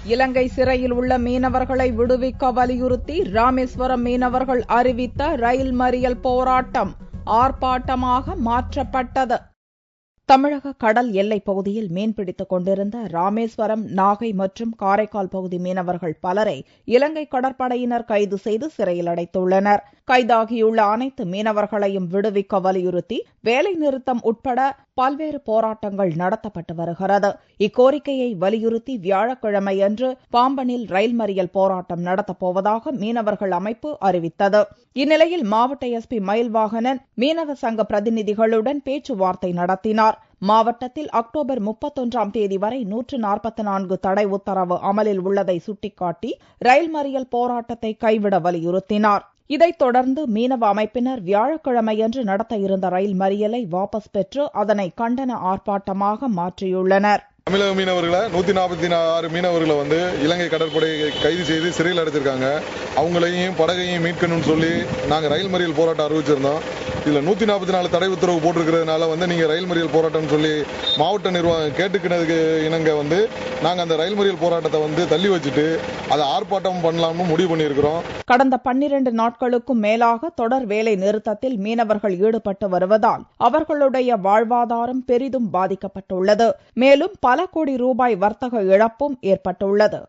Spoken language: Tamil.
இலங்கை சிறையில் உள்ள மீனவர்களை விடுவிக்க வலியுறுத்தி ராமேஸ்வரம் மீனவர்கள் அறிவித்த ரயில் மறியல் போராட்டம் ஆர்ப்பாட்டமாக மாற்றப்பட்டது. தமிழக கடல் எல்லைப் பகுதியில் மீன்பிடித்துக் கொண்டிருந்த ராமேஸ்வரம், நாகை மற்றும் காரைக்கால் பகுதி மீனவர்கள் பலரை இலங்கை கடற்படையினர் கைது செய்து சிறையில் அடைத்துள்ளனர். கைதாகியுள்ள அனைத்து மீனவர்களையும் விடுவிக்க வலியுறுத்தி வேலை நிறுத்தம் உட்பட பல்வேறு போராட்டங்கள் நடத்தப்பட்டு வருகிறது. இக்கோரிக்கையை வலியுறுத்தி வியாழக்கிழமையன்று பாம்பனில் ரயில் மறியல் போராட்டம் நடத்தப்போவதாக மீனவர்கள் அமைப்பு அறிவித்தது. இந்நிலையில் மாவட்ட எஸ்பி மயில்வாகனன் மீனவ சங்க பிரதிநிதிகளுடன் பேச்சுவார்த்தை நடத்தினார். மாவட்டத்தில் அக்டோபர் 31ஆம் தேதி வரை 144 தடை உத்தரவு அமலில் உள்ளதை சுட்டிக்காட்டி ரயில் மறியல் போராட்டத்தை கைவிட வலியுறுத்தினார். இதைத் தொடர்ந்து மீனவ அமைப்பினர் வியாழக்கிழமையன்று நடத்த இருந்த ரயில் மறியலை வாபஸ் பெற்று அதனை கண்டன ஆர்ப்பாட்டமாக மாற்றியுள்ளனர். தமிழக மீனவர்களை 146 மீனவர்களை இலங்கை கடற்படை கைது செய்து சிறையில் அடைச்சிருக்காங்க. அவங்களையும் படகையும் மீட்கணும்னு சொல்லி நாங்கள் ரயில் மறியல் போராட்டம் அறிவிச்சிருந்தோம். இதில் 144 தடை உத்தரவு போட்டிருக்கிறதுனால நீங்கள் ரயில் மறியல் போராட்டம்னு சொல்லி மாவட்ட நிர்வாகம் கேட்டுக்கினதுக்கு இணங்க நாங்கள் அந்த ரயில் மறியல் போராட்டத்தை தள்ளி வச்சுட்டு அதை ஆர்ப்பாட்டம் பண்ணலாம்னு முடிவு பண்ணியிருக்கிறோம். கடந்த 12 நாட்களுக்கும் மேலாக தொடர் வேலை நிறுத்தத்தில் மீனவர்கள் ஈடுபட்டு வருவதால் அவர்களுடைய வாழ்வாதாரம் பெரிதும் பாதிக்கப்பட்டுள்ளது. மேலும் பல கோடி ரூபாய் வர்த்தக இழப்பும் ஏற்பட்டுள்ளது.